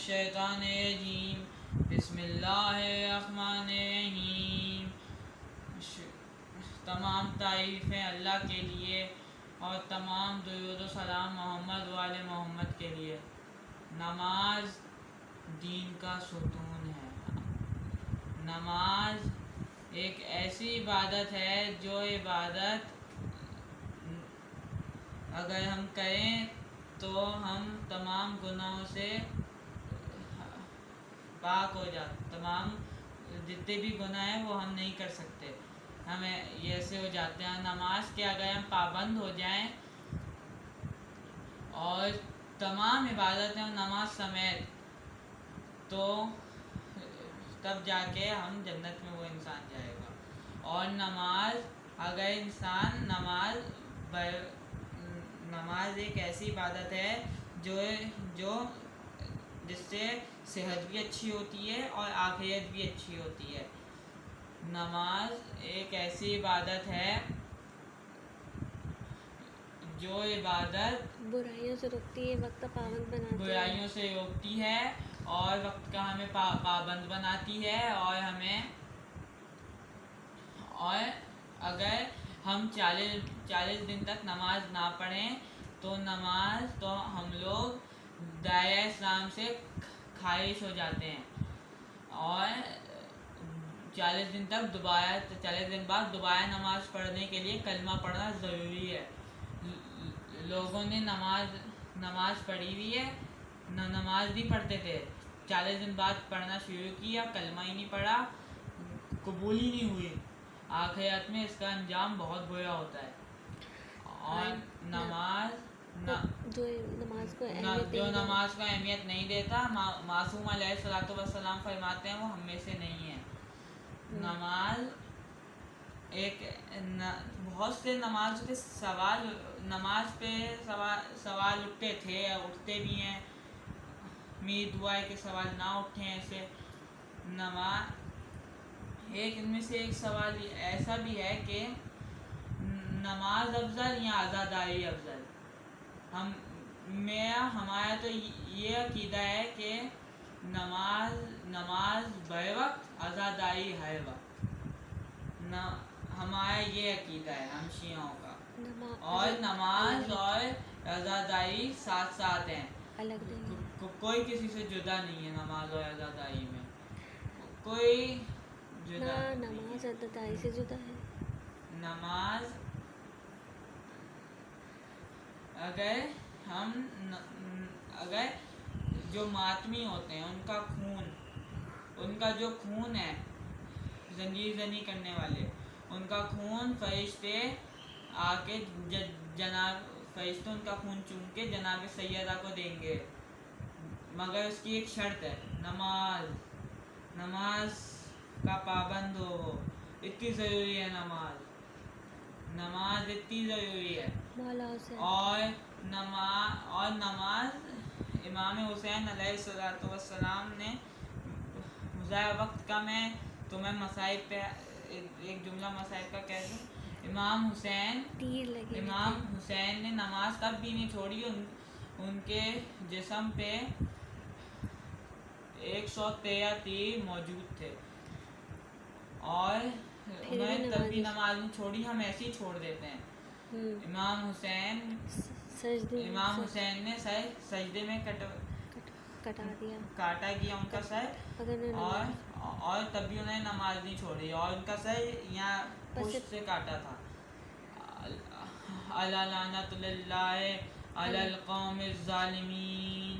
الشیطان الرجیم بسم اللہ الرحمن الرحیم. تمام تعریفیں اللہ کے لیے اور تمام درود و سلام محمد وآل محمد کے لیے. نماز دین کا ستون ہے. نماز ایک ایسی عبادت ہے جو عبادت اگر ہم کریں تو ہم تمام گناہوں سے پاک ہو جاتے. تمام جتنے بھی گناہ ہیں وہ ہم نہیں کر سکتے, ہمیں یہ ایسے ہو جاتے ہیں. نماز کے اگر ہم پابند ہو جائیں اور تمام عبادتیں نماز سمیت, تو تب جا کے ہم جنت میں وہ انسان جائے گا. اور نماز اگر انسان نماز ایک ایسی عبادت ہے جو جس سے صحت بھی اچھی ہوتی ہے اور آخرت بھی اچھی ہوتی ہے. نماز ایک ایسی عبادت ہے جو عبادت برائیوں سے روکتی ہے, وقت کا پابند بناتی ہے. برائیوں سے روکتی ہے اور وقت کا ہمیں پابند بناتی ہے. اور اگر ہم 40 دن تک نماز نہ پڑھیں تو ہم لوگ دائرہ اسلام سے خارج ہو جاتے ہیں. اور 40 دن بعد دوبارہ نماز پڑھنے کے لیے کلمہ پڑھنا ضروری ہے. لوگوں نے نماز پڑھی ہوئی ہے, نماز نہیں پڑھتے تھے, 40 دن بعد پڑھنا شروع کیا, کلمہ ہی نہیں پڑھا, قبول ہی نہیں ہوئی. آخرت میں اس کا انجام بہت برا ہوتا ہے. اور جو نماز کو اہمیت نہیں دیتا, معصوم علیہ الصلوۃ والسلام فرماتے ہیں وہ ہم میں سے نہیں ہے. بہت سے نماز پہ سوال اٹھتے تھے, اٹھتے بھی ہیں. میری دعا ہے کہ سوال نہ اٹھیں ایسے. ان میں سے ایک سوال ایسا بھی ہے کہ نماز افضل یا عزاداری افضل. ہمارا تو یہ عقیدہ ہے کہ نماز بر وقت, عزاداری ہر وقت. ہمارا یہ عقیدہ ہے ہم شیعوں کا. اور نماز اور عزاداری ساتھ ساتھ ہیں, کوئی کسی سے جدا نہیں ہے. نماز اور عزاداری میں کوئی جدا نہیں. نماز عزاداری سے جدا ہے. نماز اگر جو ماتمی ہوتے ہیں ان کا جو خون ہے, زنجیر زنی کرنے والے, ان کا خون فرشتے آ کے فرشتے ان کا خون چوم کے جناب سیدہ کو دیں گے, مگر اس کی ایک شرط ہے, نماز کا پابند ہو. اتنی ضروری ہے نماز اتنی ضروری ہے. اور نماز امام حسین علیہ الصلوۃ والسلام نے وقت کا, میں تمہیں مصائب پہ ایک جملہ مصائب کا کہہ دوں. امام حسین نے نماز تب بھی نہیں چھوڑی, ان کے جسم پہ 113 تیر موجود تھے, اور انہوں نے تب بھی نماز نہیں چھوڑی. ہم ایسے ہی چھوڑ دیتے ہیں. امام حسین نے سجدے میں کاٹا گیا ان کا سر, اور تب بھی انہوں نے نماز نہیں چھوڑی, اور ان کا سر یہاں پشت سے کاٹا تھا. الا لعنت اللہ علی القوم الظالمین.